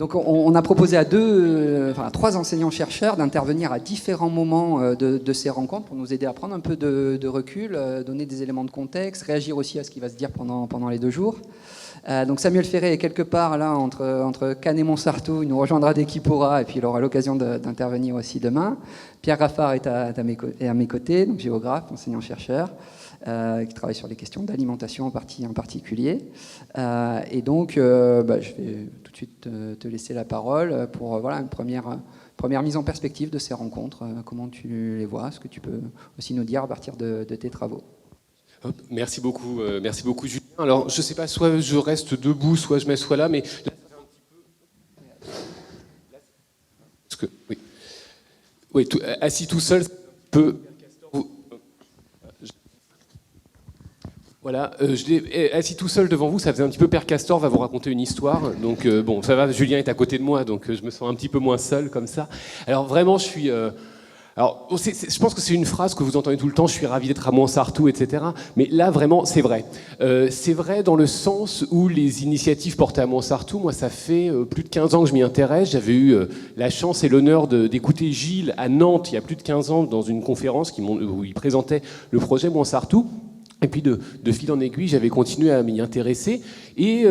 Donc on a proposé à à 3 enseignants-chercheurs d'intervenir à différents moments de ces rencontres pour nous aider à prendre un peu de recul, donner des éléments de contexte, réagir aussi à ce qui va se dire pendant les 2 jours. Donc Samuel Ferré est quelque part là entre Cannes et Montsartou, il nous rejoindra dès qu'il pourra et puis il aura l'occasion d'intervenir aussi demain. Pierre Raffard est à mes côtés, donc géographe, enseignant-chercheur, qui travaille sur les questions d'alimentation en particulier. Et donc je vais tout de suite te laisser la parole pour une première mise en perspective de ces rencontres. Comment tu les vois? Ce que tu peux aussi nous dire à partir de tes travaux. Merci beaucoup Julien. Alors je sais pas, soit je reste debout, soit je m'assois là, mais là ça fait un petit peu. Oui, assis tout seul, peut. Voilà, assis tout seul devant vous, ça faisait un petit peu Père Castor va vous raconter une histoire. Donc bon, ça va, Julien est à côté de moi, donc je me sens un petit peu moins seul comme ça. Alors vraiment, je suis. Je pense que c'est une phrase que vous entendez tout le temps, je suis ravi d'être à Montsartou, etc. Mais là, vraiment, c'est vrai. C'est vrai dans le sens où les initiatives portées à Montsartou, moi, ça fait plus de 15 ans que je m'y intéresse. J'avais eu la chance et l'honneur d'écouter Gilles à Nantes, il y a plus de 15 ans, dans une conférence où il présentait le projet Montsartou. Et puis, de fil en aiguille, j'avais continué à m'y intéresser. Et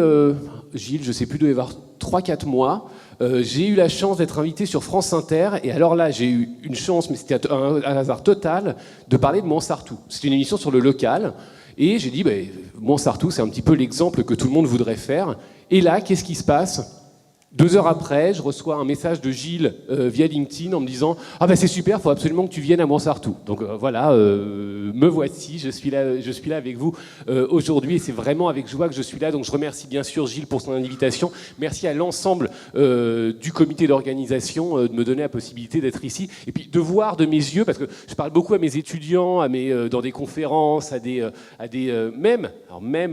Gilles, je ne sais plus, il doit y avoir 3-4 mois, j'ai eu la chance d'être invité sur France Inter, et alors là, j'ai eu une chance, mais c'était un hasard total, de parler de Montsartou. C'était une émission sur le local, et j'ai dit, Montsartou, c'est un petit peu l'exemple que tout le monde voudrait faire. Et là, qu'est-ce qui se passe ? 2 heures après, je reçois un message de Gilles via LinkedIn en me disant « Ah c'est super, il faut absolument que tu viennes à Montsartou ». Donc voilà, me voici, je suis là avec vous aujourd'hui et c'est vraiment avec joie que je suis là. Donc je remercie bien sûr Gilles pour son invitation. Merci à l'ensemble du comité d'organisation de me donner la possibilité d'être ici et puis de voir de mes yeux, parce que je parle beaucoup à mes étudiants, dans des conférences, même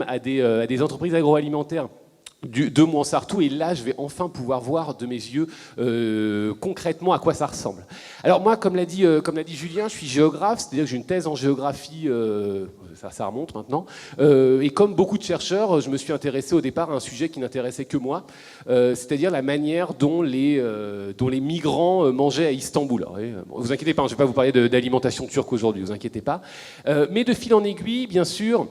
à des entreprises agroalimentaires de Montsartou, et là je vais enfin pouvoir voir de mes yeux concrètement à quoi ça ressemble. Alors moi, comme l'a dit Julien, je suis géographe, c'est-à-dire que j'ai une thèse en géographie, ça remonte maintenant, et comme beaucoup de chercheurs, je me suis intéressé au départ à un sujet qui n'intéressait que moi, c'est-à-dire la manière dont les migrants mangeaient à Istanbul. Alors, vous inquiétez pas, je ne vais pas vous parler d'alimentation turque aujourd'hui, vous inquiétez pas, mais de fil en aiguille, bien sûr,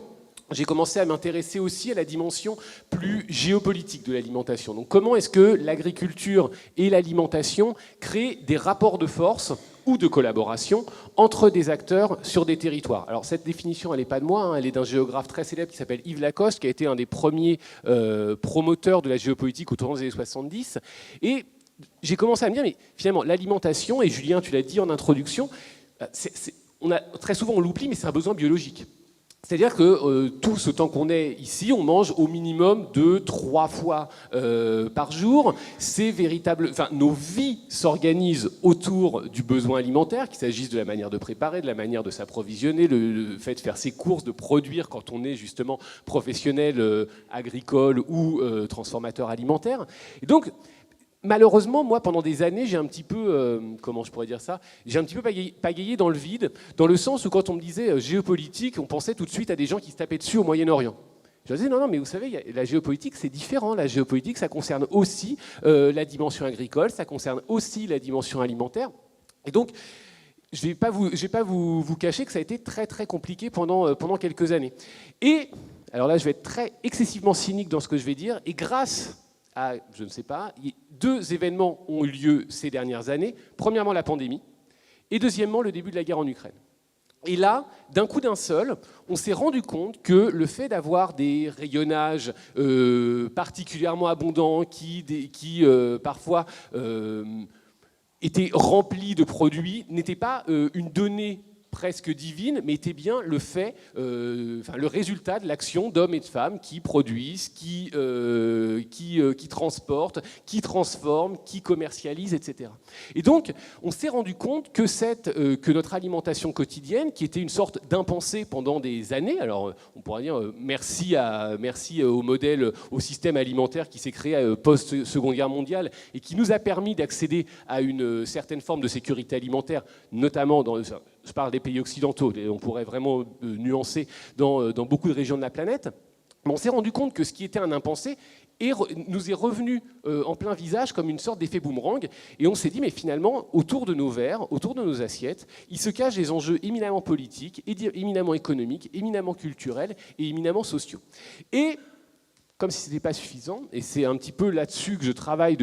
j'ai commencé à m'intéresser aussi à la dimension plus géopolitique de l'alimentation. Donc comment est-ce que l'agriculture et l'alimentation créent des rapports de force ou de collaboration entre des acteurs sur des territoires? Alors cette définition, elle n'est pas de moi, elle est d'un géographe très célèbre qui s'appelle Yves Lacoste, qui a été un des premiers promoteurs de la géopolitique autour des années 70. Et j'ai commencé à me dire, mais finalement, l'alimentation, et Julien, tu l'as dit en introduction, très souvent on l'oublie, mais c'est un besoin biologique. C'est-à-dire que tout ce temps qu'on est ici, on mange au minimum 2-3 fois par jour. Nos vies s'organisent autour du besoin alimentaire, qu'il s'agisse de la manière de préparer, de la manière de s'approvisionner, le fait de faire ses courses, de produire quand on est justement professionnel agricole ou transformateur alimentaire. Et donc, malheureusement, moi, pendant des années, j'ai un petit peu, j'ai un petit peu pagayé dans le vide, dans le sens où quand on me disait géopolitique, on pensait tout de suite à des gens qui se tapaient dessus au Moyen-Orient. Je disais non, mais vous savez, la géopolitique, c'est différent. La géopolitique, ça concerne aussi la dimension agricole, ça concerne aussi la dimension alimentaire. Et donc, je ne vais pas vous cacher que ça a été très, très compliqué pendant quelques années. Et, alors là, je vais être excessivement cynique dans ce que je vais dire, et grâce à, je ne sais pas, 2 événements ont eu lieu ces dernières années. Premièrement, la pandémie, et deuxièmement, le début de la guerre en Ukraine. Et là, d'un coup d'un seul, on s'est rendu compte que le fait d'avoir des rayonnages particulièrement abondants qui parfois étaient remplis de produits n'était pas une donnée presque divine, mais était bien le fait, le résultat de l'action d'hommes et de femmes qui produisent, qui transportent, qui transforment, qui commercialisent, etc. Et donc, on s'est rendu compte que notre alimentation quotidienne, qui était une sorte d'impensé pendant des années, alors on pourrait dire merci au modèle, au système alimentaire qui s'est créé post-Seconde Guerre mondiale et qui nous a permis d'accéder à une certaine forme de sécurité alimentaire, notamment je parle des pays occidentaux, on pourrait vraiment nuancer dans beaucoup de régions de la planète. Mais on s'est rendu compte que ce qui était un impensé nous est revenu en plein visage comme une sorte d'effet boomerang. Et on s'est dit, mais finalement, autour de nos verres, autour de nos assiettes, il se cache des enjeux éminemment politiques, éminemment économiques, éminemment culturels et éminemment sociaux. Et comme si ce n'était pas suffisant, et c'est un petit peu là-dessus que je travaille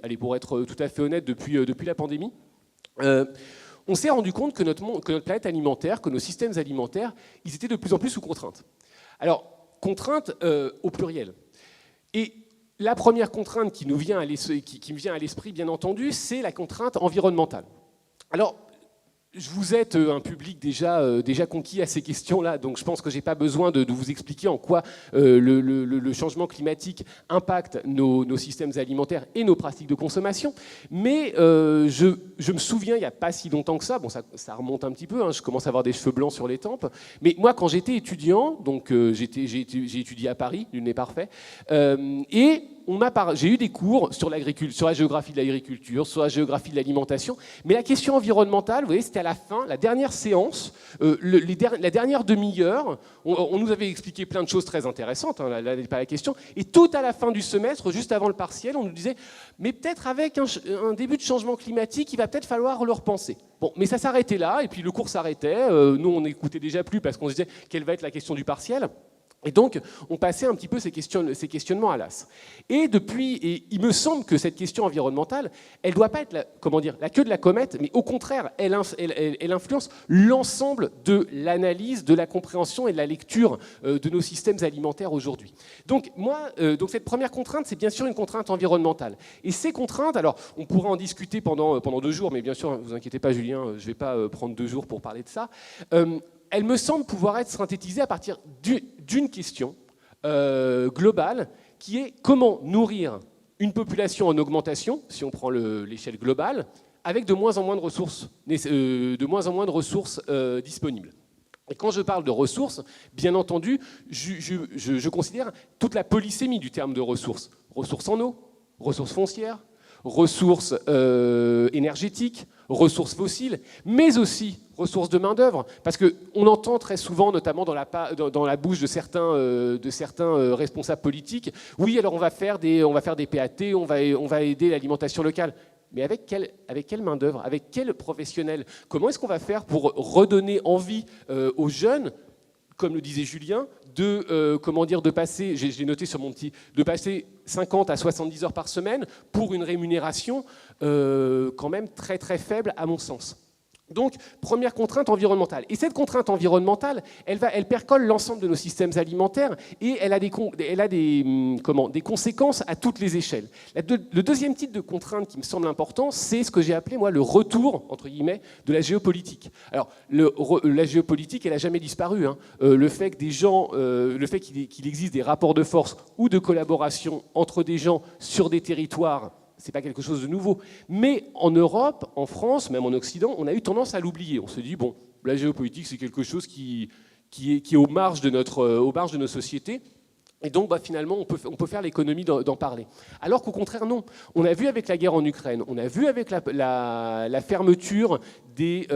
allez, pour être tout à fait honnête, depuis la pandémie, on s'est rendu compte que notre planète alimentaire, que nos systèmes alimentaires, ils étaient de plus en plus sous contrainte. Alors, contrainte au pluriel. Et la première contrainte qui me vient à l'esprit, bien entendu, c'est la contrainte environnementale. Alors, vous êtes un public déjà conquis à ces questions-là, donc je pense que je n'ai pas besoin de vous expliquer en quoi le changement climatique impacte nos systèmes alimentaires et nos pratiques de consommation. Mais je me souviens, il n'y a pas si longtemps que ça, bon, ça remonte un petit peu, hein, je commence à avoir des cheveux blancs sur les tempes, mais moi, quand j'étais étudiant, donc j'ai étudié à Paris, nul n'est parfait, et j'ai eu des cours sur l'agriculture, sur la géographie de l'agriculture, sur la géographie de l'alimentation, mais la question environnementale, vous voyez, c'était à la fin, la dernière séance, la dernière demi-heure, on nous avait expliqué plein de choses très intéressantes, hein, là n'est pas la question, et tout à la fin du semestre, juste avant le partiel, on nous disait, mais peut-être avec un début de changement climatique, il va peut-être falloir le repenser. Bon, mais ça s'arrêtait là, et puis le cours s'arrêtait, nous on n'écoutait déjà plus parce qu'on se disait, quelle va être la question du partiel ? Et donc, on passait un petit peu ces questionnements à l'as. Et il me semble que cette question environnementale, elle ne doit pas être la queue de la comète, mais au contraire, elle influence l'ensemble de l'analyse, de la compréhension et de la lecture de nos systèmes alimentaires aujourd'hui. Donc, donc cette première contrainte, c'est bien sûr une contrainte environnementale. Et ces contraintes, alors, on pourra en discuter pendant 2 jours, mais bien sûr, ne vous inquiétez pas, Julien, je ne vais pas prendre 2 jours pour parler de ça. Elle me semble pouvoir être synthétisée à partir d'une question globale qui est comment nourrir une population en augmentation, si on prend l'échelle globale, avec de moins en moins de ressources, disponibles. Et quand je parle de ressources, bien entendu, je considère toute la polysémie du terme de ressources. Ressources en eau, ressources foncières, ressources énergétiques, ressources fossiles, mais aussi ressources de main-d'œuvre. Parce qu'on entend très souvent, notamment dans la bouche de certains responsables politiques, oui, alors on va faire des PAT, on va aider l'alimentation locale. Mais avec quelle main-d'œuvre, avec quel professionnel? Comment est-ce qu'on va faire pour redonner envie aux jeunes, comme le disait Julien, de passer, j'ai noté sur mon petit, de passer 50 à 70 heures par semaine pour une rémunération quand même très très faible à mon sens. Donc, première contrainte environnementale. Et cette contrainte environnementale, elle percole l'ensemble de nos systèmes alimentaires et elle a des conséquences à toutes les échelles. Le deuxième type de contrainte qui me semble important, c'est ce que j'ai appelé, moi, le retour, entre guillemets, de la géopolitique. Alors, la géopolitique, elle n'a jamais disparu. Hein. Le fait qu'il existe des rapports de force ou de collaboration entre des gens sur des territoires, ce n'est pas quelque chose de nouveau. Mais en Europe, en France, même en Occident, on a eu tendance à l'oublier. On se dit, bon, la géopolitique, c'est quelque chose qui est aux marges de nos sociétés. Et donc, finalement, on peut faire l'économie d'en parler. Alors qu'au contraire, non. On a vu avec la guerre en Ukraine, on a vu avec la fermeture des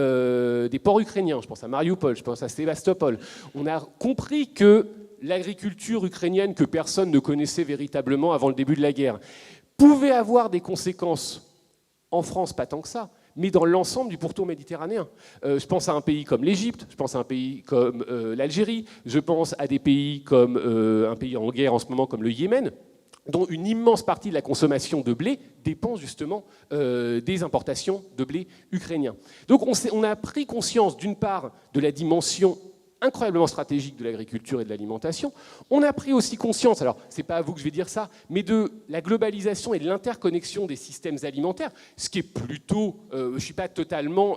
ports ukrainiens, je pense à Mariupol, je pense à Sébastopol, on a compris que l'agriculture ukrainienne, que personne ne connaissait véritablement avant le début de la guerre, pouvait avoir des conséquences, en France pas tant que ça, mais dans l'ensemble du pourtour méditerranéen. Je pense à un pays comme l'Égypte, je pense à un pays comme l'Algérie, je pense à des pays comme un pays en guerre en ce moment comme le Yémen, dont une immense partie de la consommation de blé dépend justement des importations de blé ukrainien. Donc on a pris conscience d'une part de la dimension incroyablement stratégique de l'agriculture et de l'alimentation. On a pris aussi conscience, alors c'est pas à vous que je vais dire ça, mais de la globalisation et de l'interconnexion des systèmes alimentaires, ce qui est plutôt, je suis pas totalement,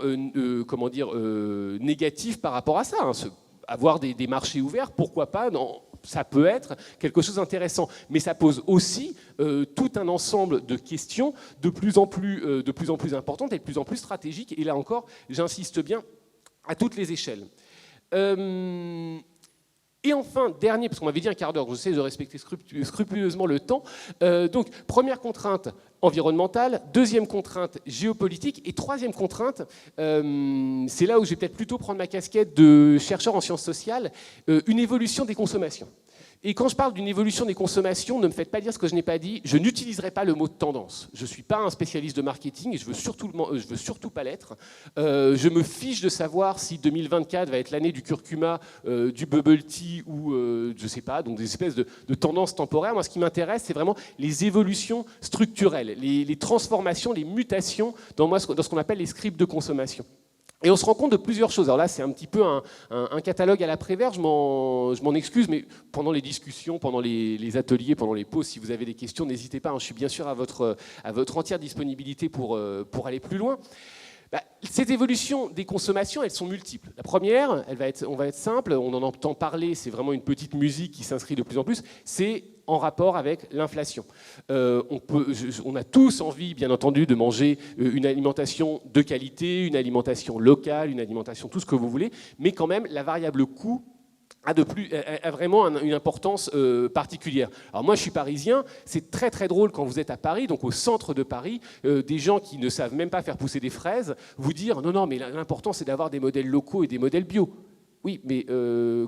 négatif par rapport à ça. Hein. Avoir des marchés ouverts, pourquoi pas, ça peut être quelque chose d'intéressant. Mais ça pose aussi tout un ensemble de questions de plus en plus importantes et de plus en plus stratégiques. Et là encore, j'insiste bien, à toutes les échelles. Et enfin, dernier, parce qu'on m'avait dit un quart d'heure, j'essaie de respecter scrupuleusement le temps. Donc, première contrainte environnementale, deuxième contrainte géopolitique, et troisième contrainte, c'est là où je vais peut-être plutôt prendre ma casquette de chercheur en sciences sociales, une évolution des consommations. Et quand je parle d'une évolution des consommations, ne me faites pas dire ce que je n'ai pas dit, je n'utiliserai pas le mot de tendance. Je ne suis pas un spécialiste de marketing et je ne veux surtout pas l'être. Je me fiche de savoir si 2024 va être l'année du curcuma, du bubble tea ou je ne sais pas, donc des espèces de tendances temporaires. Moi, ce qui m'intéresse, c'est vraiment les évolutions structurelles, les transformations, les mutations dans ce qu'on appelle les scripts de consommation. Et on se rend compte de plusieurs choses. Alors là, c'est un petit peu un catalogue à la Prévert, je m'en excuse, mais pendant les discussions, pendant les ateliers, pendant les pauses, si vous avez des questions, n'hésitez pas, hein, je suis bien sûr à votre entière disponibilité pour aller plus loin. Cette évolution des consommations, elles sont multiples. La première, on va être simple, on en entend parler, c'est vraiment une petite musique qui s'inscrit de plus en plus, c'est en rapport avec l'inflation. On a tous envie, bien entendu, de manger une alimentation de qualité, une alimentation locale, une alimentation tout ce que vous voulez, mais quand même, la variable coût a vraiment une importance particulière. Alors moi, je suis parisien, c'est très très drôle quand vous êtes à Paris, donc au centre de Paris, des gens qui ne savent même pas faire pousser des fraises, vous dire non, mais l'important c'est d'avoir des modèles locaux et des modèles bio. Oui, mais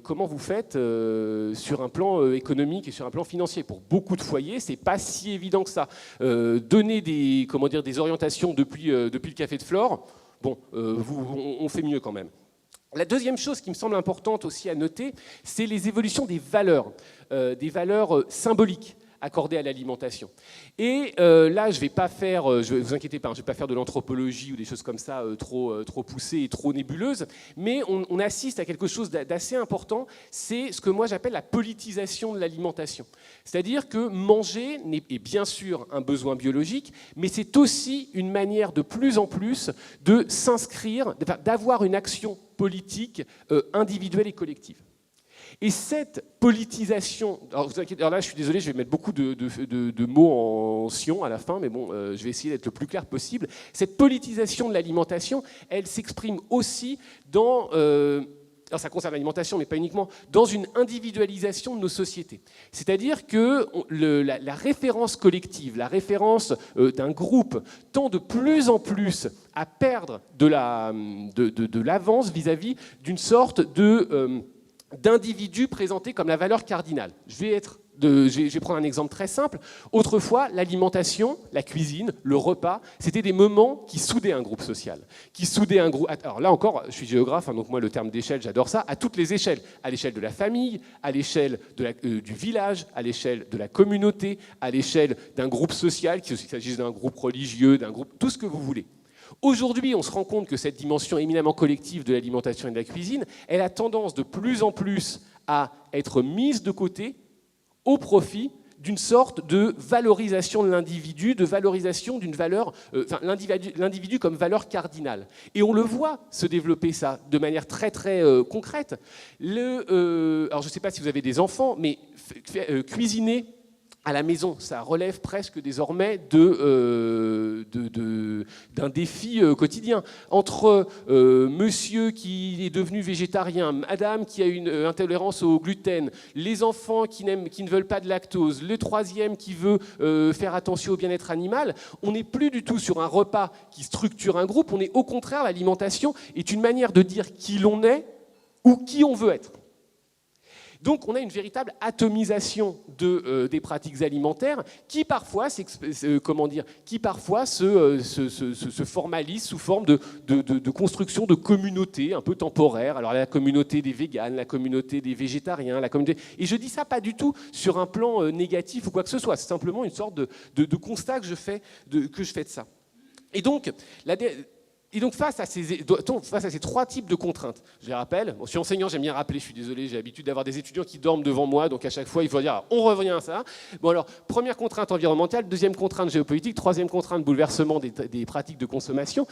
comment vous faites sur un plan économique et sur un plan financier? Pour beaucoup de foyers, c'est pas si évident que ça. Donner des orientations depuis le Café de Flore, bon, on fait mieux quand même. La deuxième chose qui me semble importante aussi à noter, c'est les évolutions des valeurs symboliques accordées à l'alimentation. Et là, je vous inquiétez pas, je ne vais pas faire de l'anthropologie ou des choses comme ça trop poussées et trop nébuleuses, mais on assiste à quelque chose d'assez important, c'est ce que moi j'appelle la politisation de l'alimentation. C'est-à-dire que manger est bien sûr un besoin biologique, mais c'est aussi une manière de plus en plus de s'inscrire, d'avoir une action politique individuelle et collective. Et cette politisation, alors là je suis désolé, je vais mettre beaucoup de mots en sion à la fin, mais bon, je vais essayer d'être le plus clair possible. Cette politisation de l'alimentation, elle s'exprime aussi dans, alors ça concerne l'alimentation, mais pas uniquement, dans une individualisation de nos sociétés. C'est-à-dire que la référence collective, la référence d'un groupe tend de plus en plus à perdre de l'avance vis-à-vis d'une sorte d'individus présentés comme la valeur cardinale. Je vais prendre un exemple très simple. Autrefois, l'alimentation, la cuisine, le repas, c'était des moments qui soudaient un groupe social. Alors là encore, je suis géographe, hein, donc moi le terme d'échelle, j'adore ça, à toutes les échelles. À l'échelle de la famille, à l'échelle du village, à l'échelle de la communauté, à l'échelle d'un groupe social, qu'il s'agisse d'un groupe religieux, d'un groupe, tout ce que vous voulez. Aujourd'hui, on se rend compte que cette dimension éminemment collective de l'alimentation et de la cuisine, elle a tendance de plus en plus à être mise de côté au profit d'une sorte de valorisation de l'individu, de valorisation d'une valeur, l'individu comme valeur cardinale. Et on le voit se développer ça de manière très très concrète. Alors je ne sais pas si vous avez des enfants, mais cuisiner à la maison, ça relève presque désormais d'un défi quotidien. Entre monsieur qui est devenu végétarien, madame qui a une intolérance au gluten, les enfants qui ne veulent pas de lactose, le troisième qui veut faire attention au bien-être animal, on n'est plus du tout sur un repas qui structure un groupe, on est au contraire, l'alimentation est une manière de dire qui l'on est ou qui on veut être. Donc on a une véritable atomisation des pratiques alimentaires qui parfois, se formalisent sous forme de construction de communautés un peu temporaires. Alors la communauté des véganes, la communauté des végétariens, et je dis ça pas du tout sur un plan négatif ou quoi que ce soit, c'est simplement une sorte de constat que je fais de ça. Et donc face à ces trois types de contraintes, je les rappelle, je suis enseignant, j'aime bien rappeler, je suis désolé, j'ai l'habitude d'avoir des étudiants qui dorment devant moi, donc à chaque fois il faut dire on revient à ça. Bon alors, première contrainte environnementale, deuxième contrainte géopolitique, troisième contrainte bouleversement des pratiques de consommation.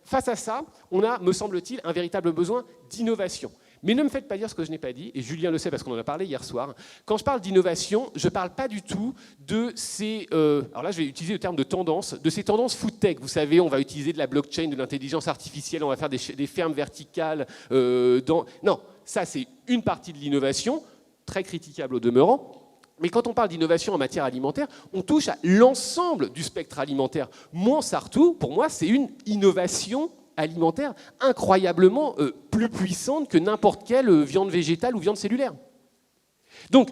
Face à ça, on a, me semble-t-il, un véritable besoin d'innovation. Mais ne me faites pas dire ce que je n'ai pas dit, et Julien le sait parce qu'on en a parlé hier soir. Quand je parle d'innovation, je ne parle pas du tout de ces... alors là, je vais utiliser le terme de tendance, de ces tendances food tech. Vous savez, on va utiliser de la blockchain, de l'intelligence artificielle, on va faire des fermes verticales. Non, ça c'est une partie de l'innovation, très critiquable au demeurant. Mais quand on parle d'innovation en matière alimentaire, on touche à l'ensemble du spectre alimentaire. Monsanto, pour moi, c'est une innovation alimentaire incroyablement plus puissante que n'importe quelle viande végétale ou viande cellulaire. Donc,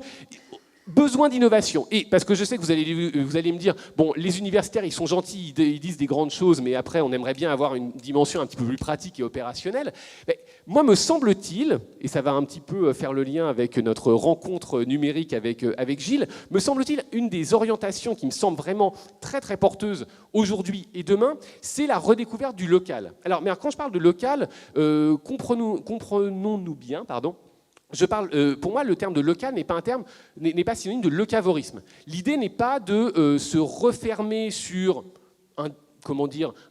besoin d'innovation. Et parce que je sais que vous allez me dire, bon, les universitaires, ils sont gentils, ils disent des grandes choses, mais après, on aimerait bien avoir une dimension un petit peu plus pratique et opérationnelle. Mais moi, me semble-t-il, et ça va un petit peu faire le lien avec notre rencontre numérique avec Gilles, me semble-t-il, une des orientations qui me semble vraiment très, très porteuse aujourd'hui et demain, c'est la redécouverte du local. Alors, mais quand je parle de local, comprenons-nous bien, pardon. Pour moi, le terme de local n'est pas synonyme de locavorisme. L'idée n'est pas de se refermer sur un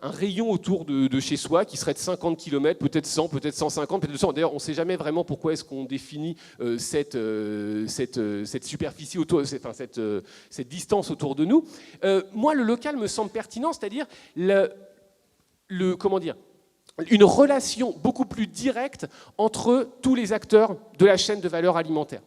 rayon autour de chez soi qui serait de 50 km, peut-être 100, peut-être 150, peut-être 200. D'ailleurs, on ne sait jamais vraiment pourquoi est-ce qu'on définit cette superficie autour, cette distance autour de nous. Moi, le local me semble pertinent, c'est-à-dire une relation beaucoup plus directe entre tous les acteurs de la chaîne de valeur alimentaire.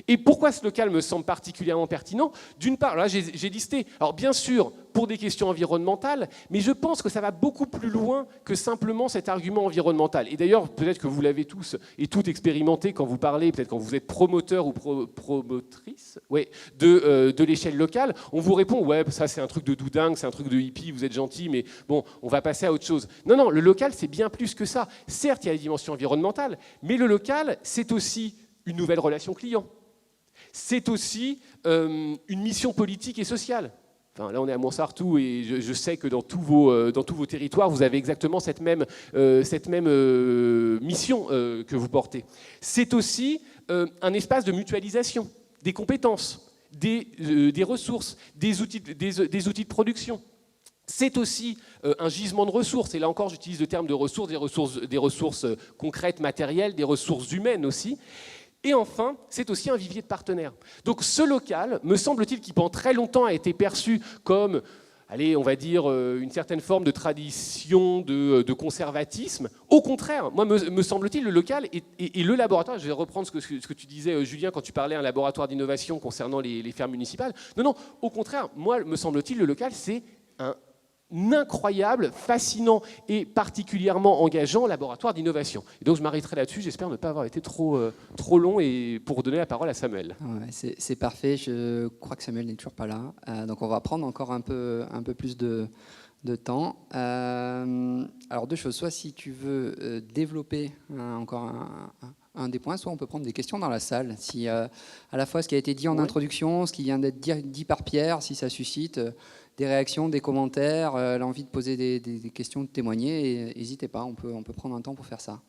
Et pourquoi ce local me semble particulièrement pertinent? D'une part, là j'ai listé, alors bien sûr pour des questions environnementales, mais je pense que ça va beaucoup plus loin que simplement cet argument environnemental. Et d'ailleurs, peut-être que vous l'avez tous et toutes expérimenté quand vous parlez, peut-être quand vous êtes promoteur ou promotrice de l'échelle locale, on vous répond « ouais, ça c'est un truc de doudingue, c'est un truc de hippie, vous êtes gentil, mais bon, on va passer à autre chose ». Non, le local c'est bien plus que ça. Certes, il y a la dimension environnementale, mais le local c'est aussi une nouvelle relation client. C'est aussi une mission politique et sociale. Enfin, là, on est à Montsartou et je sais que dans tous vos territoires, vous avez exactement cette même mission que vous portez. C'est aussi un espace de mutualisation des compétences, des ressources, des outils de production. C'est aussi un gisement de ressources, et là encore j'utilise le terme de ressources, des ressources concrètes, matérielles, des ressources humaines aussi. Et enfin, c'est aussi un vivier de partenaires. Donc ce local, me semble-t-il, qui pendant très longtemps a été perçu comme, allez, on va dire, une certaine forme de tradition, de conservatisme. Au contraire, moi, me semble-t-il, le local et le laboratoire, je vais reprendre ce que tu disais, Julien, quand tu parlais d'un laboratoire d'innovation concernant les fermes municipales. Non, au contraire, moi, me semble-t-il, le local, c'est un incroyable, fascinant et particulièrement engageant laboratoire d'innovation. Et donc je m'arrêterai là-dessus, j'espère ne pas avoir été trop long et pour donner la parole à Samuel. Ouais, c'est parfait, je crois que Samuel n'est toujours pas là, donc on va prendre encore un peu plus de temps. Alors deux choses, soit si tu veux développer encore un des points, soit on peut prendre des questions dans la salle. Si à la fois ce qui a été dit en introduction, ce qui vient d'être dit par Pierre, si ça suscite des réactions, des commentaires, l'envie de poser des questions, de témoigner, n'hésitez pas, on peut prendre un temps pour faire ça.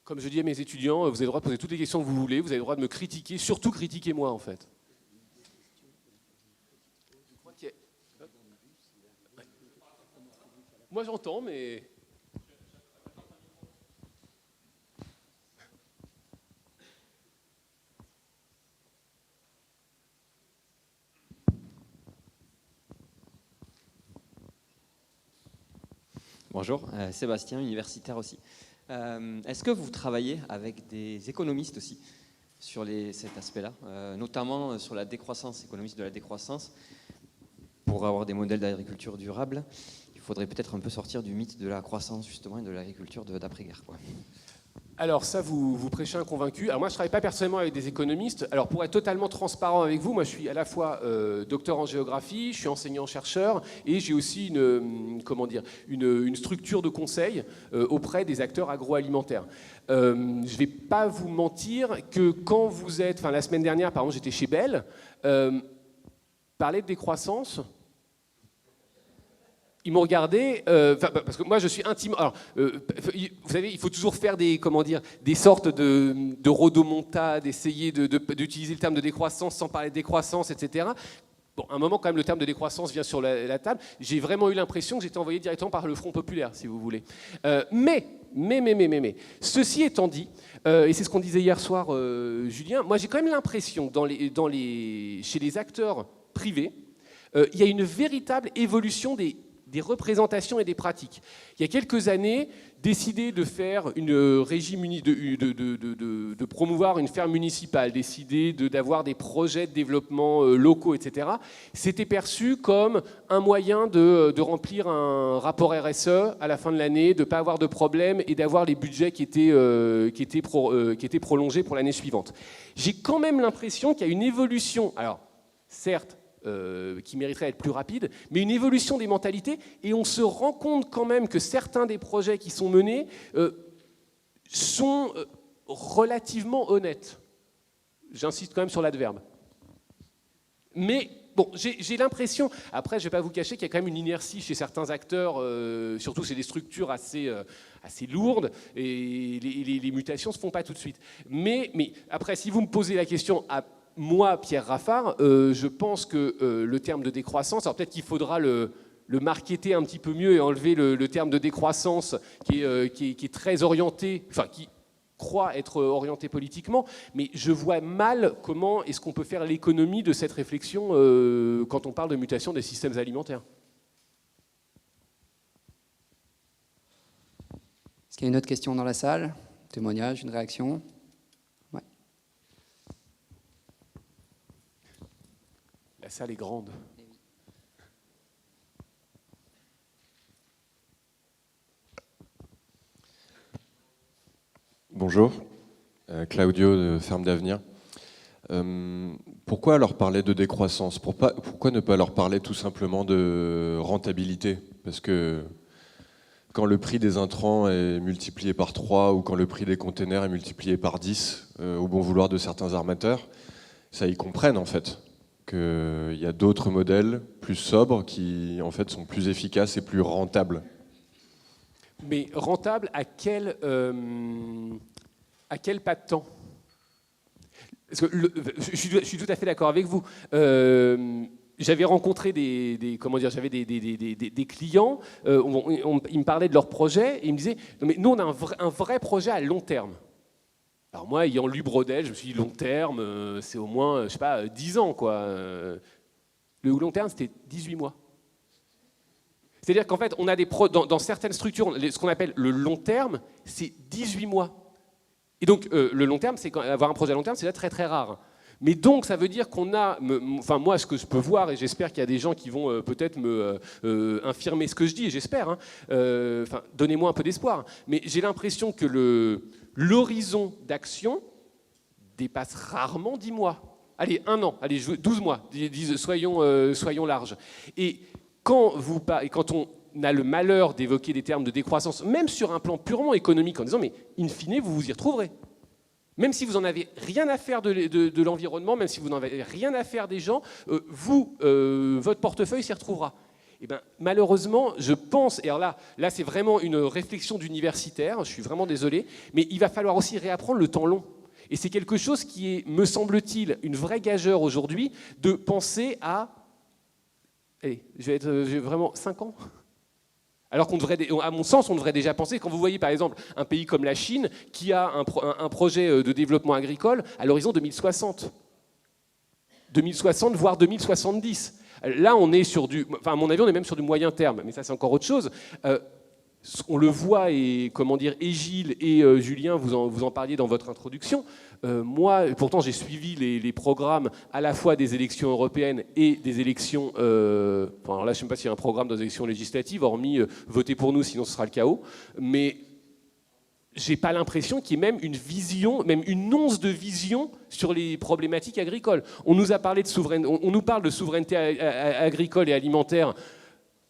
Comme je dis à mes étudiants, vous avez le droit de poser toutes les questions que vous voulez, vous avez le droit de me critiquer, surtout critiquez-moi en fait. Moi j'entends, mais... Bonjour, Sébastien, universitaire aussi. Est-ce que vous travaillez avec des économistes aussi sur cet aspect-là, notamment sur la décroissance, économistes de la décroissance? Pour avoir des modèles d'agriculture durable, il faudrait peut-être un peu sortir du mythe de la croissance justement et de l'agriculture d'après-guerre. Alors ça, vous prêchez un convaincu. Alors moi, je ne travaille pas personnellement avec des économistes. Alors pour être totalement transparent avec vous, moi je suis à la fois docteur en géographie, je suis enseignant-chercheur et j'ai aussi une structure de conseil auprès des acteurs agroalimentaires. Je ne vais pas vous mentir que quand vous êtes... Enfin, la semaine dernière, par exemple, j'étais chez Bell, parler de décroissance... Ils m'ont regardé, parce que moi je suis intimement... Alors, vous savez, il faut toujours faire des sortes de rodomontades, essayer d'utiliser le terme de décroissance sans parler de décroissance, etc. Bon, à un moment, quand même, le terme de décroissance vient sur la table. J'ai vraiment eu l'impression que j'étais envoyé directement par le Front populaire, si vous voulez. Mais, ceci étant dit, et c'est ce qu'on disait hier soir, Julien, moi j'ai quand même l'impression chez les acteurs privés, il y a une véritable évolution des des représentations et des pratiques. Il y a quelques années, décider de faire une régie de promouvoir une ferme municipale, décider d'avoir des projets de développement locaux, etc., c'était perçu comme un moyen de remplir un rapport RSE à la fin de l'année, de ne pas avoir de problème et d'avoir les budgets qui étaient prolongés pour l'année suivante. J'ai quand même l'impression qu'il y a une évolution, alors certes, qui mériterait d'être plus rapide, mais une évolution des mentalités, et on se rend compte quand même que certains des projets qui sont menés sont relativement honnêtes. J'insiste quand même sur l'adverbe. Mais bon, j'ai l'impression, après je ne vais pas vous cacher qu'il y a quand même une inertie chez certains acteurs, surtout chez des structures assez lourdes, et les mutations ne se font pas tout de suite. Mais après, si vous me posez la question à moi, Pierre Raffard, je pense que le terme de décroissance, alors peut-être qu'il faudra le marketer un petit peu mieux et enlever le terme de décroissance qui est très orienté, enfin qui croit être orienté politiquement, mais je vois mal comment est-ce qu'on peut faire l'économie de cette réflexion quand on parle de mutation des systèmes alimentaires. Est-ce qu'il y a une autre question dans la salle? Un témoignage, une réaction? La salle est grande. Bonjour, Claudio de Ferme d'Avenir. Pourquoi leur parler de décroissance? Pourquoi ne pas leur parler tout simplement de rentabilité? Parce que quand le prix des intrants est multiplié par 3 ou quand le prix des containers est multiplié par 10, au bon vouloir de certains armateurs, ça ils comprennent en fait qu'il y a d'autres modèles plus sobres qui en fait sont plus efficaces et plus rentables. Mais rentable à quel pas de temps? Parce que je suis tout à fait d'accord avec vous. J'avais rencontré des clients, ils me parlaient de leur projet et ils me disaient non mais nous on a un vrai projet à long terme. Alors moi, ayant lu Brodel, je me suis dit long terme, c'est au moins, je sais pas, 10 ans quoi. Le long terme, c'était 18 mois. C'est-à-dire qu'en fait, on a dans certaines structures, ce qu'on appelle le long terme, c'est 18 mois. Et donc, le long terme, avoir un projet à long terme, c'est là très très rare. Mais donc, ça veut dire qu'on a, enfin moi, ce que je peux voir, et j'espère qu'il y a des gens qui vont peut-être infirmer ce que je dis, et j'espère, hein, donnez-moi un peu d'espoir. Mais j'ai l'impression que l'horizon d'action dépasse rarement 10 mois. Allez, 1 an, allez, 12 mois, soyons larges. Et quand on a le malheur d'évoquer des termes de décroissance, même sur un plan purement économique, en disant mais in fine, vous vous y retrouverez. Même si vous n'en avez rien à faire de l'environnement, même si vous n'en avez rien à faire des gens, votre portefeuille s'y retrouvera. Et ben, malheureusement, je pense, et alors là c'est vraiment une réflexion d'universitaire, je suis vraiment désolé, mais il va falloir aussi réapprendre le temps long. Et c'est quelque chose qui est, me semble-t-il, une vraie gageure aujourd'hui, de penser à... Allez, je vais vraiment 5 ans. Alors à mon sens, on devrait déjà penser, quand vous voyez par exemple un pays comme la Chine qui a un projet de développement agricole à l'horizon 2060. 2060, voire 2070. Là, on est sur à mon avis, on est même sur du moyen terme, mais ça c'est encore autre chose. On le voit, et Gilles et Julien, vous en parliez dans votre introduction. Moi, pourtant, j'ai suivi les programmes à la fois des élections européennes et des élections... alors là, je ne sais pas s'il y a un programme dans les élections législatives, hormis voter pour nous, sinon ce sera le chaos. Mais j'ai pas l'impression qu'il y ait même une vision, même une once de vision sur les problématiques agricoles. On nous a parlé de souveraineté, on nous parle de souveraineté agricole et alimentaire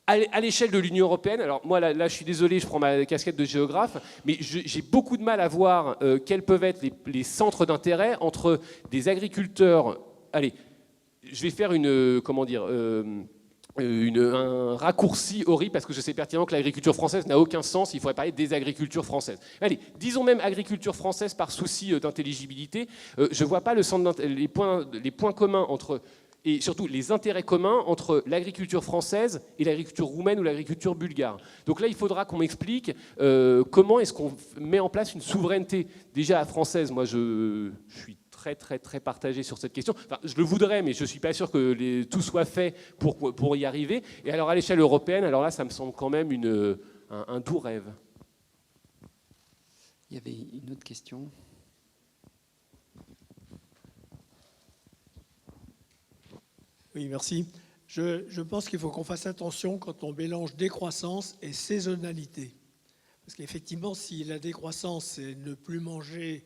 à l'échelle de l'Union européenne. Alors moi, là, je suis désolé, je prends ma casquette de géographe, mais j'ai beaucoup de mal à voir quels peuvent être les centres d'intérêt entre des agriculteurs... Allez, je vais faire un raccourci horrible parce que je sais pertinemment que l'agriculture française n'a aucun sens, il faudrait parler des agricultures françaises. Allez, disons même agriculture française par souci d'intelligibilité, je ne vois pas les points communs entre... et surtout les intérêts communs entre l'agriculture française et l'agriculture roumaine ou l'agriculture bulgare. Donc là, il faudra qu'on m'explique comment est-ce qu'on met en place une souveraineté déjà française. Moi, je suis très, très, très partagé sur cette question. Enfin, je le voudrais, mais je ne suis pas sûr que tout soit fait pour y arriver. Et alors, à l'échelle européenne, alors là, ça me semble quand même un doux rêve. Il y avait une autre question. Oui, merci. Je pense qu'il faut qu'on fasse attention quand on mélange décroissance et saisonnalité. Parce qu'effectivement, si la décroissance, c'est ne plus manger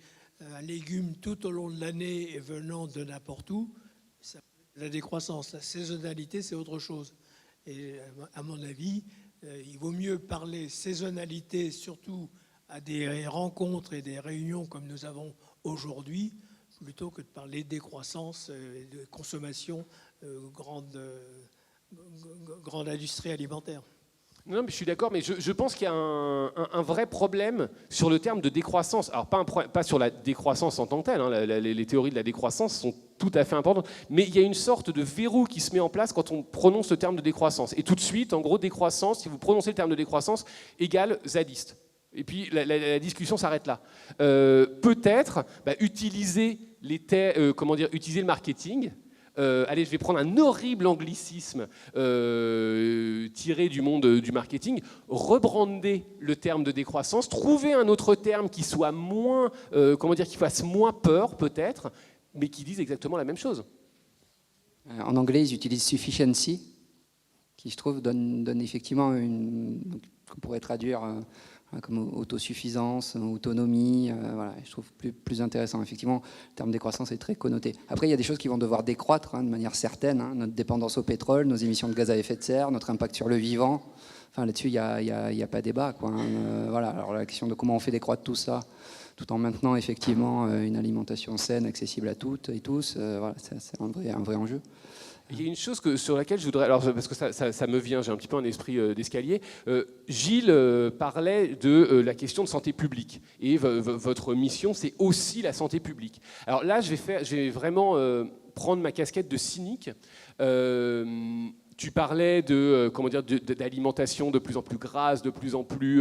un légume tout au long de l'année et venant de n'importe où, ça, la décroissance. La saisonnalité, c'est autre chose. Et à mon avis, il vaut mieux parler saisonnalité, surtout à des rencontres et des réunions comme nous avons aujourd'hui, plutôt que de parler décroissance et de consommation grande industrie alimentaire. Non, mais je suis d'accord, mais je pense qu'il y a un vrai problème sur le terme de décroissance. Alors, pas sur la décroissance en tant que telle, hein, les théories de la décroissance sont tout à fait importantes, mais il y a une sorte de verrou qui se met en place quand on prononce le terme de décroissance. Et tout de suite, en gros, décroissance, si vous prononcez le terme de décroissance, égale zadiste. Et puis, la discussion s'arrête là. Peut-être utiliser utiliser le marketing. Allez, je vais prendre un horrible anglicisme tiré du monde du marketing, rebrander le terme de décroissance, trouver un autre terme qui soit moins, qui fasse moins peur peut-être, mais qui dise exactement la même chose. En anglais, ils utilisent sufficiency, qui je trouve donne effectivement qu'on pourrait traduire comme autosuffisance, autonomie, voilà, je trouve plus intéressant. Effectivement, le terme décroissance est très connoté. Après, il y a des choses qui vont devoir décroître de manière certaine, notre dépendance au pétrole, nos émissions de gaz à effet de serre, notre impact sur le vivant. Enfin, là-dessus, il n'y a pas débat, quoi. Voilà. Alors la question de comment on fait décroître tout ça, tout en maintenant effectivement une alimentation saine, accessible à toutes et tous, voilà, c'est un vrai enjeu. Il y a une chose sur laquelle je voudrais, alors parce que ça me vient, j'ai un petit peu un esprit d'escalier. Gilles parlait de la question de santé publique, et votre mission, c'est aussi la santé publique. Alors là, je vais vraiment prendre ma casquette de cynique. Tu parlais d'alimentation de plus en plus grasse, de plus en plus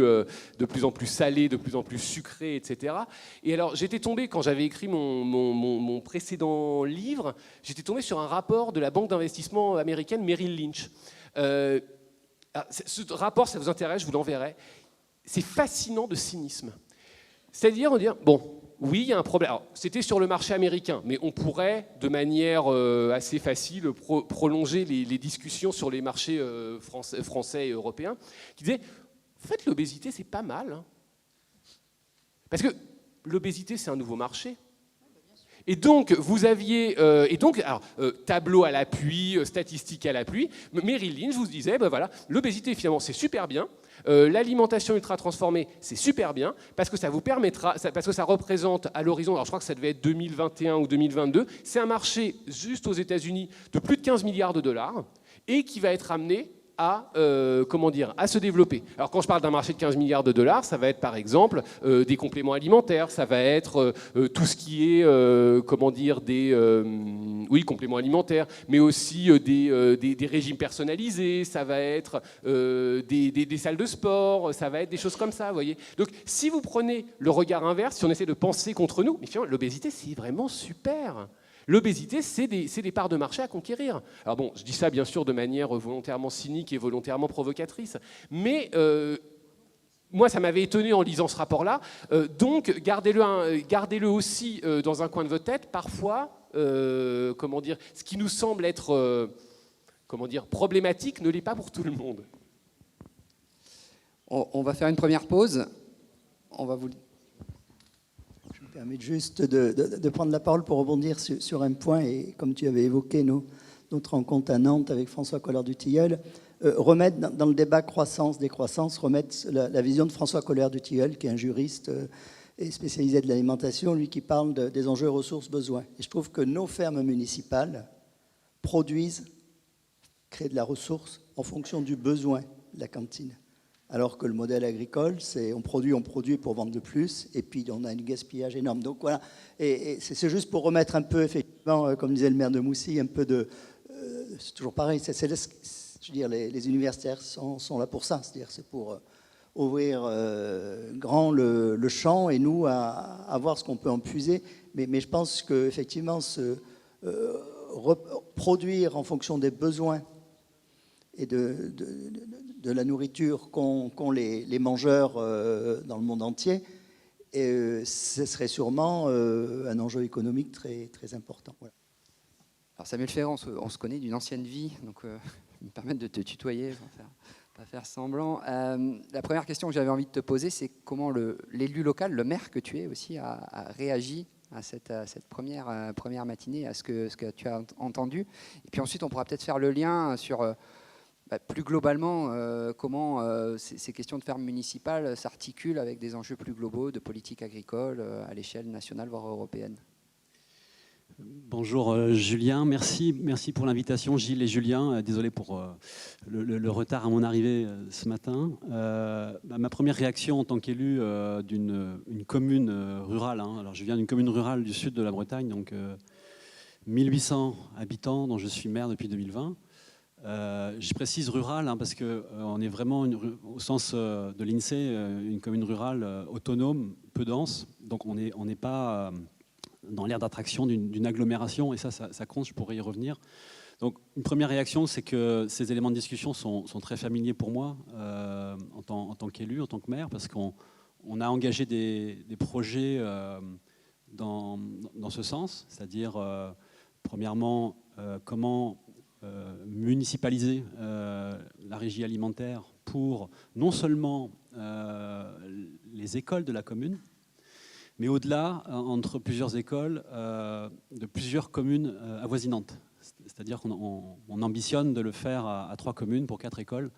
salée, de plus en plus sucrée, etc. Et alors, j'étais tombé, quand j'avais écrit mon précédent livre, j'étais tombé sur un rapport de la banque d'investissement américaine Merrill Lynch. Ce rapport, ça vous intéresse, je vous l'enverrai. C'est fascinant de cynisme. C'est-à-dire, on dit, bon, oui, il y a un problème. Alors, c'était sur le marché américain, mais on pourrait, de manière assez facile, prolonger les discussions sur les marchés français et européens, qui disaient, en fait, l'obésité, c'est pas mal. Hein. Parce que l'obésité, c'est un nouveau marché. Et donc, vous aviez, tableau à l'appui, statistiques à l'appui, Merrill Lynch vous disait, voilà, l'obésité, finalement, c'est super bien. L'alimentation ultra transformée, c'est super bien parce que ça vous permettra, parce que ça représente à l'horizon, alors je crois que ça devait être 2021 ou 2022, c'est un marché juste aux États-Unis de plus de 15 milliards de dollars et qui va être amené à se développer. Alors quand je parle d'un marché de 15 milliards de dollars, ça va être par exemple des compléments alimentaires, ça va être tout ce qui est compléments alimentaires, mais aussi des régimes personnalisés, ça va être des salles de sport, ça va être des choses comme ça, vous voyez. Donc si vous prenez le regard inverse, si on essaie de penser contre nous, mais finalement l'obésité c'est vraiment super. L'obésité, c'est des parts de marché à conquérir. Alors bon, je dis ça bien sûr de manière volontairement cynique et volontairement provocatrice, mais moi ça m'avait étonné en lisant ce rapport-là. Donc gardez-le aussi dans un coin de votre tête. Parfois, ce qui nous semble être problématique ne l'est pas pour tout le monde. On va faire une première pause. On va vous... Je me permets juste de prendre la parole pour rebondir sur un point, et comme tu avais évoqué notre rencontre à Nantes avec François Collard-du-Tilleul, remettre dans le débat croissance-décroissance, remettre la vision de François Collard-du-Tilleul, qui est un juriste et spécialisé de l'alimentation, lui qui parle des enjeux ressources-besoins. Et je trouve que nos fermes municipales créent de la ressource en fonction du besoin de la cantine. Alors que le modèle agricole, c'est on produit pour vendre de plus, et puis on a un gaspillage énorme. Donc voilà, et c'est juste pour remettre un peu, effectivement, comme disait le maire de Moussy, un peu de... c'est toujours pareil, je veux dire, les universitaires sont là pour ça, c'est-à-dire c'est pour ouvrir grand le champ et nous à voir ce qu'on peut en puiser. Mais je pense qu'effectivement, produire en fonction des besoins et de la nourriture qu'ont les mangeurs dans le monde entier, ce serait sûrement un enjeu économique très, très important. Voilà. Alors Samuel Ferrand, on se connaît d'une ancienne vie, donc je vais me permettre de te tutoyer, pas faire semblant. La première question que j'avais envie de te poser, c'est comment l'élu local, le maire que tu es aussi, a réagi à cette première matinée, à ce que tu as entendu. Et puis ensuite, on pourra peut-être faire le lien sur, plus globalement, comment ces questions de ferme municipale s'articulent avec des enjeux plus globaux de politique agricole à l'échelle nationale, voire européenne. Bonjour Julien, merci pour l'invitation Gilles et Julien, désolé pour le retard à mon arrivée ce matin. Ma première réaction en tant qu'élu d'une commune rurale, alors je viens d'une commune rurale du sud de la Bretagne, donc 1800 habitants dont je suis maire depuis 2020. Je précise rurale parce qu'on est vraiment, au sens de l'INSEE, une commune rurale autonome, peu dense, donc on n'est pas dans l'aire d'attraction d'une agglomération, et ça compte, je pourrais y revenir. Donc une première réaction, c'est que ces éléments de discussion sont très familiers pour moi en tant qu'élu, en tant que maire, parce qu'on a engagé des projets dans ce sens, c'est-à-dire premièrement comment municipaliser la régie alimentaire pour non seulement les écoles de la commune, mais au-delà, entre plusieurs écoles de plusieurs communes avoisinantes. C'est-à-dire qu'on ambitionne de le faire à 3 communes pour 4 écoles,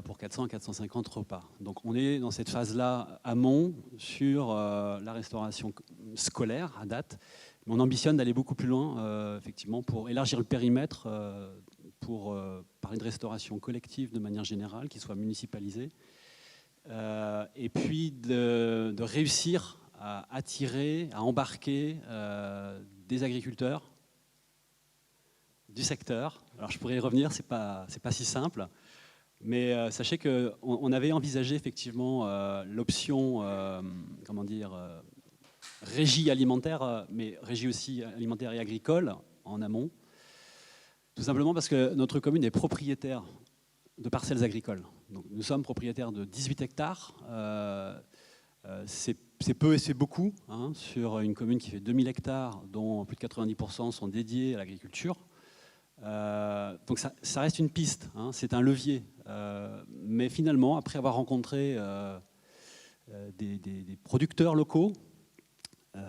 pour 400 à 450 repas. Donc on est dans cette phase-là amont sur la restauration scolaire à date, mais on ambitionne d'aller beaucoup plus loin, effectivement, pour élargir le périmètre, pour parler de restauration collective de manière générale, qui soit municipalisée, et puis de réussir à attirer, à embarquer des agriculteurs du secteur. Alors je pourrais y revenir, c'est pas si simple, mais sachez qu'on avait envisagé effectivement l'option, régie alimentaire, mais régie aussi alimentaire et agricole en amont, tout simplement parce que notre commune est propriétaire de parcelles agricoles. Donc, nous sommes propriétaires de 18 hectares. C'est peu et c'est beaucoup sur une commune qui fait 2000 hectares, dont plus de 90% sont dédiés à l'agriculture. Donc ça reste une piste, c'est un levier. Mais finalement, après avoir rencontré des producteurs locaux,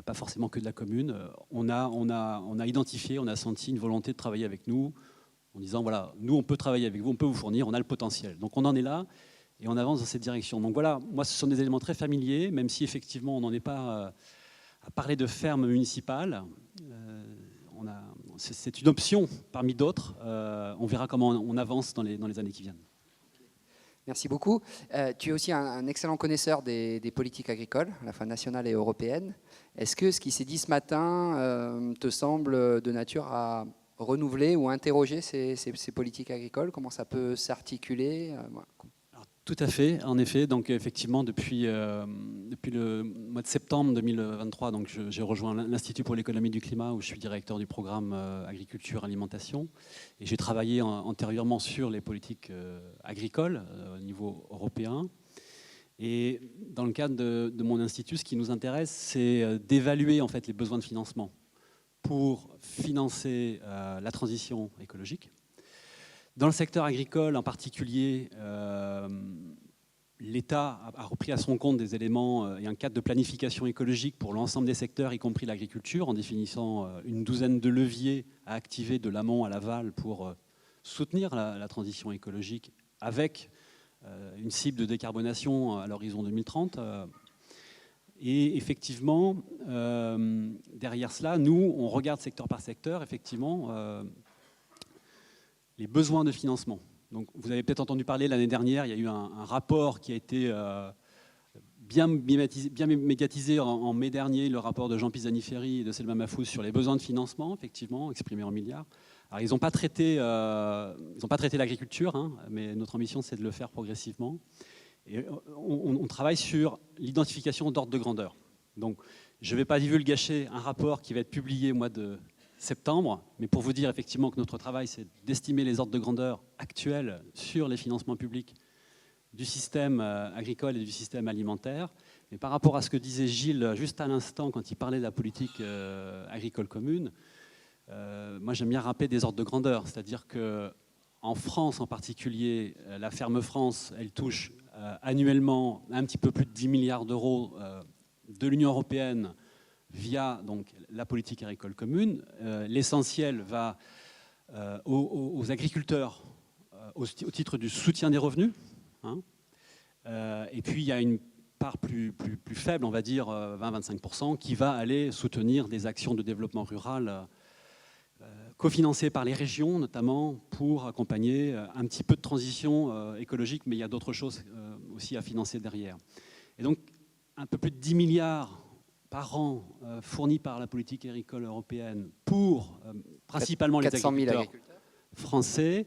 pas forcément que de la commune, on a identifié, on a senti une volonté de travailler avec nous, en disant voilà, nous on peut travailler avec vous, on peut vous fournir, on a le potentiel. Donc on en est là et on avance dans cette direction. Donc voilà, moi ce sont des éléments très familiers, même si effectivement on n'en est pas à parler de ferme municipale. C'est une option parmi d'autres. On verra comment on avance dans les années qui viennent. Merci beaucoup. Tu es aussi un excellent connaisseur des politiques agricoles, à la fois nationales et européennes. Est-ce que ce qui s'est dit ce matin te semble de nature à renouveler ou interroger ces politiques agricoles? Comment ça peut s'articuler? Tout à fait, en effet. Donc effectivement, depuis le mois de septembre 2023, donc j'ai rejoint l'Institut pour l'économie du climat, où je suis directeur du programme agriculture alimentation, et j'ai travaillé antérieurement sur les politiques agricoles au niveau européen. Et dans le cadre de mon institut, ce qui nous intéresse, c'est d'évaluer en fait les besoins de financement pour financer la transition écologique. Dans le secteur agricole en particulier, l'État a repris à son compte des éléments et un cadre de planification écologique pour l'ensemble des secteurs, y compris l'agriculture, en définissant une douzaine de leviers à activer de l'amont à l'aval pour soutenir la transition écologique avec une cible de décarbonation à l'horizon 2030. Et effectivement, derrière cela, nous, on regarde secteur par secteur, effectivement, les besoins de financement. Donc, vous avez peut-être entendu parler l'année dernière, il y a eu un rapport qui a été bien médiatisé en mai dernier, le rapport de Jean Pisani-Ferry et de Selma Mahfouz sur les besoins de financement, effectivement, exprimés en milliards. Alors, ils n'ont pas traité l'agriculture, mais notre ambition, c'est de le faire progressivement. Et on travaille sur l'identification d'ordre de grandeur. Donc, je ne vais pas divulgacher un rapport qui va être publié au mois de septembre, mais pour vous dire effectivement que notre travail, c'est d'estimer les ordres de grandeur actuels sur les financements publics du système agricole et du système alimentaire. Mais par rapport à ce que disait Gilles juste à l'instant quand il parlait de la politique agricole commune, moi j'aime bien rappeler des ordres de grandeur, c'est-à-dire qu'en France en particulier, la Ferme France, elle touche annuellement un petit peu plus de 10 milliards d'euros de l'Union européenne via donc, la politique agricole commune. L'essentiel va aux agriculteurs au titre du soutien des revenus. Hein. Et puis il y a une part plus faible, on va dire 20-25%, qui va aller soutenir des actions de développement rural cofinancées par les régions, notamment pour accompagner un petit peu de transition écologique, mais il y a d'autres choses aussi à financer derrière. Et donc, un peu plus de 10 milliards par an fournis par la politique agricole européenne pour principalement les agriculteurs français.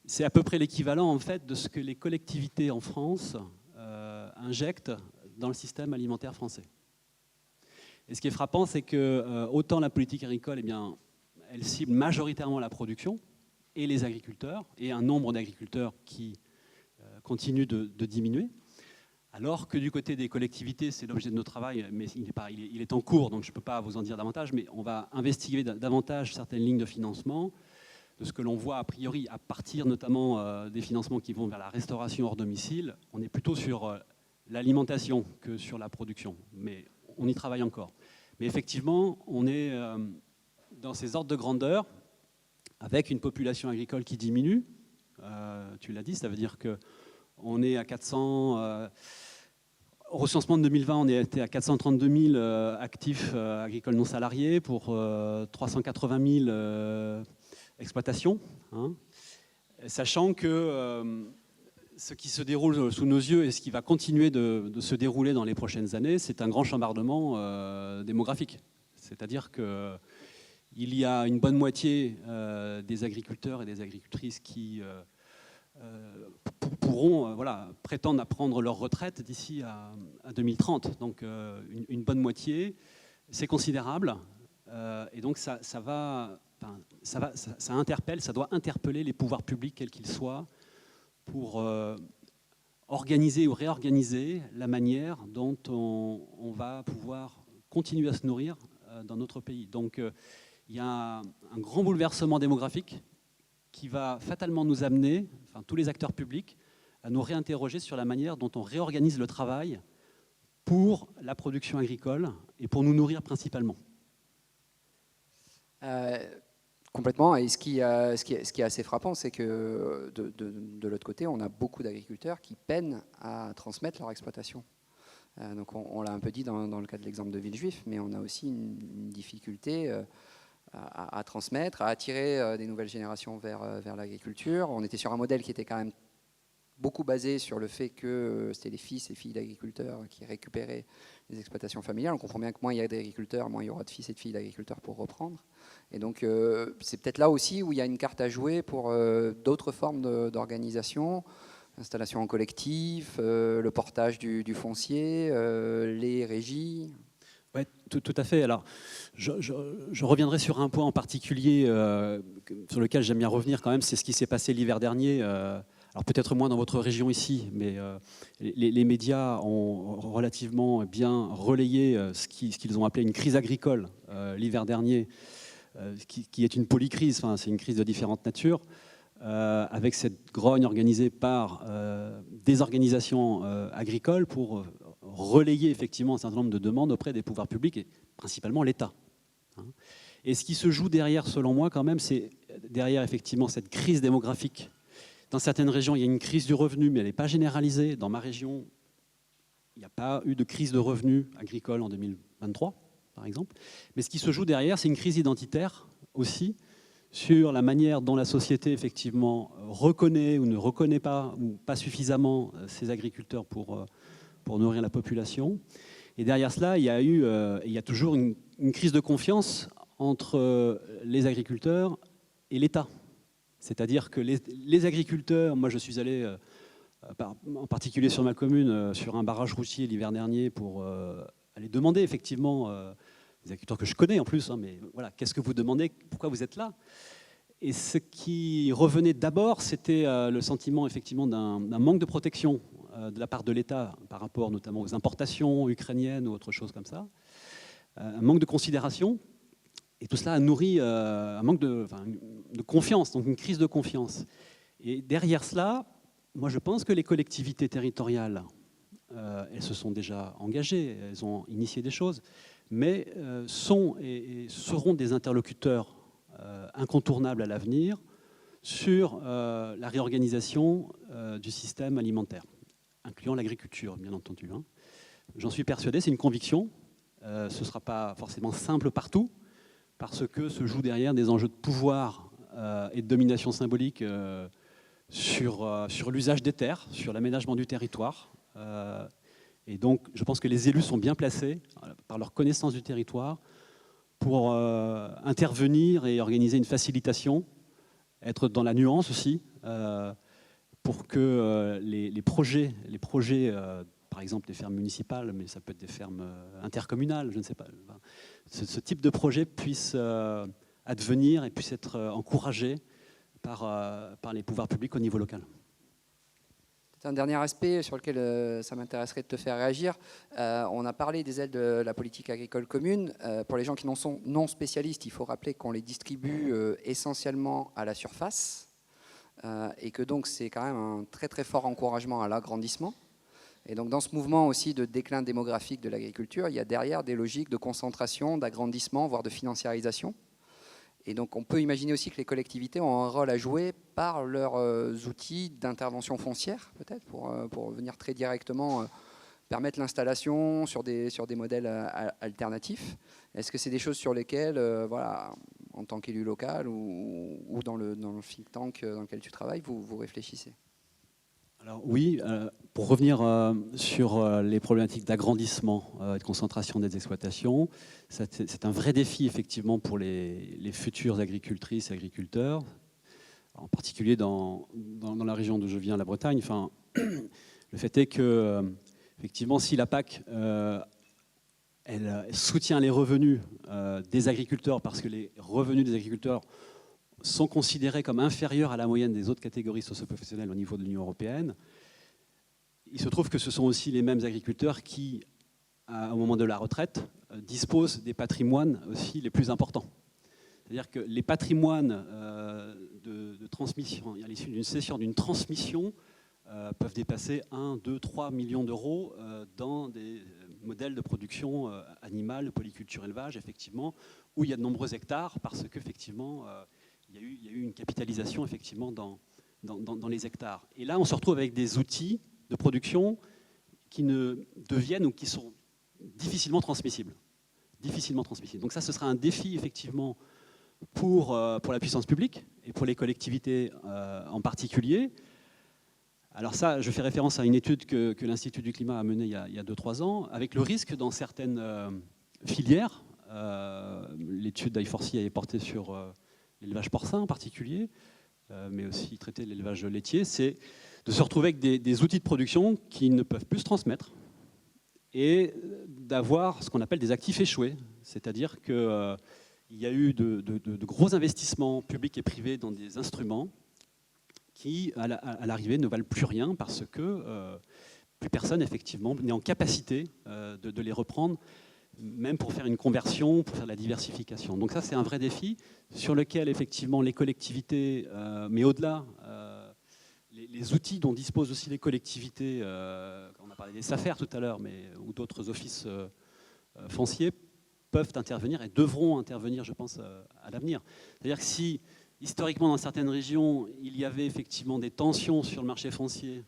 C'est à peu près l'équivalent en fait de ce que les collectivités en France injectent dans le système alimentaire français. Et ce qui est frappant, c'est que autant la politique agricole, eh bien, elle cible majoritairement la production et les agriculteurs, et un nombre d'agriculteurs qui continue de diminuer, alors que du côté des collectivités, c'est l'objet de notre travail, mais il est en cours, donc je ne peux pas vous en dire davantage, mais on va investiguer davantage certaines lignes de financement, de ce que l'on voit a priori, à partir notamment des financements qui vont vers la restauration hors domicile. On est plutôt sur l'alimentation que sur la production, mais on y travaille encore. Mais effectivement, on est dans ces ordres de grandeur, avec une population agricole qui diminue. Tu l'as dit, ça veut dire qu'on est à 400... au recensement de 2020, on était à 432 000 actifs agricoles non salariés pour 380 000 exploitations. Hein. Sachant que ce qui se déroule sous nos yeux et ce qui va continuer de se dérouler dans les prochaines années, c'est un grand chambardement démographique. C'est-à-dire qu'il y a une bonne moitié des agriculteurs et des agricultrices qui pourront prétendre à prendre leur retraite d'ici à 2030. Donc une bonne moitié, c'est considérable. Et donc ça interpelle, ça doit interpeller les pouvoirs publics, quels qu'ils soient, pour organiser ou réorganiser la manière dont on va pouvoir continuer à se nourrir dans notre pays. Donc il y a un grand bouleversement démographique qui va fatalement nous amener, enfin tous les acteurs publics, à nous réinterroger sur la manière dont on réorganise le travail pour la production agricole et pour nous nourrir principalement. Complètement. Et ce qui est assez frappant, c'est que de l'autre côté, on a beaucoup d'agriculteurs qui peinent à transmettre leur exploitation. Donc on l'a un peu dit dans le cas de l'exemple de Villejuif, mais on a aussi une difficulté à transmettre, à attirer des nouvelles générations vers l'agriculture. On était sur un modèle qui était quand même beaucoup basé sur le fait que c'était les fils et filles d'agriculteurs qui récupéraient les exploitations familiales. On comprend bien que moins il y a d'agriculteurs, moins il y aura de fils et de filles d'agriculteurs pour reprendre. Et donc c'est peut-être là aussi où il y a une carte à jouer pour d'autres formes d'organisation, l'installation en collectif, le portage du foncier, les régies. Oui, tout à fait. Alors, je reviendrai sur un point en particulier sur lequel j'aime bien revenir quand même, c'est ce qui s'est passé l'hiver dernier. Alors peut-être moins dans votre région ici, mais les médias ont relativement bien relayé ce qu'ils ont appelé une crise agricole l'hiver dernier, qui est une polycrise, enfin, c'est une crise de différentes natures, avec cette grogne organisée par des organisations agricoles pour relayer effectivement un certain nombre de demandes auprès des pouvoirs publics et principalement l'État. Et ce qui se joue derrière, selon moi, quand même, c'est derrière effectivement cette crise démographique. Dans certaines régions, il y a une crise du revenu, mais elle n'est pas généralisée. Dans ma région, il n'y a pas eu de crise de revenus agricoles en 2023, par exemple. Mais ce qui se joue derrière, c'est une crise identitaire aussi, sur la manière dont la société, effectivement, reconnaît ou ne reconnaît pas, ou pas suffisamment, ces agriculteurs pour nourrir la population. Et derrière cela, il y a toujours une crise de confiance entre les agriculteurs et l'État. C'est-à-dire que les agriculteurs, moi je suis allé en particulier sur ma commune, sur un barrage routier l'hiver dernier pour aller demander effectivement, des agriculteurs que je connais en plus, hein, mais voilà, qu'est-ce que vous demandez, pourquoi vous êtes là? Et ce qui revenait d'abord, c'était le sentiment effectivement d'un manque de protection de la part de l'État par rapport notamment aux importations ukrainiennes ou autre chose comme ça, un manque de considération, et tout cela a nourri un manque de confiance, donc une crise de confiance. Et derrière cela, moi je pense que les collectivités territoriales, elles se sont déjà engagées, elles ont initié des choses, mais sont et seront des interlocuteurs incontournables à l'avenir sur la réorganisation du système alimentaire, incluant l'agriculture, bien entendu. Hein. J'en suis persuadé, c'est une conviction. Ce ne sera pas forcément simple partout, parce que se jouent derrière des enjeux de pouvoir et de domination symbolique sur l'usage des terres, sur l'aménagement du territoire. Et donc, je pense que les élus sont bien placés, par leur connaissance du territoire, pour intervenir et organiser une facilitation, être dans la nuance aussi, pour que les projets par exemple des fermes municipales, mais ça peut être des fermes intercommunales, je ne sais pas, ce type de projet puisse advenir et puisse être encouragé par les pouvoirs publics au niveau local. C'est un dernier aspect sur lequel ça m'intéresserait de te faire réagir. On a parlé des aides de la politique agricole commune. Pour les gens qui n'en sont non spécialistes, il faut rappeler qu'on les distribue essentiellement à la surface et que donc c'est quand même un très très fort encouragement à l'agrandissement. Et donc dans ce mouvement aussi de déclin démographique de l'agriculture, il y a derrière des logiques de concentration, d'agrandissement, voire de financiarisation. Et donc on peut imaginer aussi que les collectivités ont un rôle à jouer par leurs outils d'intervention foncière, peut-être, pour venir très directement permettre l'installation sur des modèles alternatifs. Est-ce que c'est des choses sur lesquelles, voilà, en tant qu'élu local ou dans le think tank dans lequel tu travailles, vous réfléchissez ? Alors oui, pour revenir sur les problématiques d'agrandissement et de concentration des exploitations, c'est un vrai défi effectivement pour les futures agricultrices et agriculteurs, en particulier dans la région d'où je viens, la Bretagne. Enfin, le fait est que, effectivement, si la PAC elle soutient les revenus des agriculteurs, parce que les revenus des agriculteurs sont considérés comme inférieurs à la moyenne des autres catégories socio-professionnelles au niveau de l'Union européenne. Il se trouve que ce sont aussi les mêmes agriculteurs qui, au moment de la retraite, disposent des patrimoines aussi les plus importants. C'est-à-dire que les patrimoines de transmission, à l'issue d'une cession, d'une transmission, peuvent dépasser 1, 2, 3 millions d'euros dans des modèles de production animale, de polyculture élevage, effectivement, où il y a de nombreux hectares, parce qu'effectivement, il y a eu une capitalisation effectivement dans les hectares. Et là, on se retrouve avec des outils de production qui ne deviennent ou qui sont difficilement transmissibles. Donc ça, ce sera un défi effectivement pour la puissance publique et pour les collectivités en particulier. Alors ça, je fais référence à une étude que l'Institut du Climat a menée il y a 2-3 ans, avec le risque dans certaines filières. L'étude d'I4C avait porté sur l'élevage porcin en particulier, mais aussi traiter l'élevage laitier, c'est de se retrouver avec des outils de production qui ne peuvent plus se transmettre et d'avoir ce qu'on appelle des actifs échoués. C'est-à-dire qu'il y a eu de gros investissements publics et privés dans des instruments qui, à l'arrivée, ne valent plus rien parce que plus personne, effectivement, n'est en capacité de les reprendre, même pour faire une conversion, pour faire de la diversification. Donc ça, c'est un vrai défi sur lequel, effectivement, les collectivités, mais au-delà, les outils dont disposent aussi les collectivités, on a parlé des SAFER tout à l'heure, ou d'autres offices fonciers, peuvent intervenir et devront intervenir, je pense, à l'avenir. C'est-à-dire que si, historiquement, dans certaines régions, il y avait effectivement des tensions sur le marché foncier,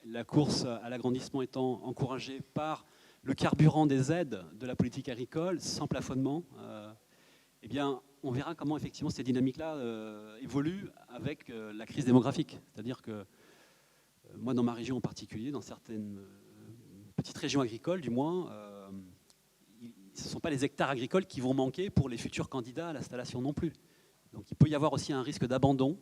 la course à l'agrandissement étant encouragée par le carburant des aides de la politique agricole, sans plafonnement, eh bien, on verra comment effectivement ces dynamiques-là évoluent avec la crise démographique. C'est-à-dire que moi, dans ma région en particulier, dans certaines petites régions agricoles, du moins, ce ne sont pas les hectares agricoles qui vont manquer pour les futurs candidats à l'installation non plus. Donc il peut y avoir aussi un risque d'abandon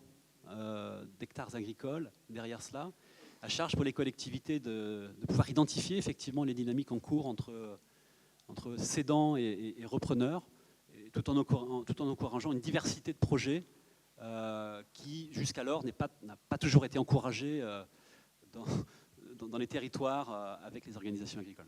d'hectares agricoles derrière cela. À charge pour les collectivités de pouvoir identifier effectivement les dynamiques en cours entre cédants et repreneurs, et tout en encourageant une diversité de projets qui jusqu'alors n'a pas toujours été encouragée dans les territoires avec les organisations agricoles.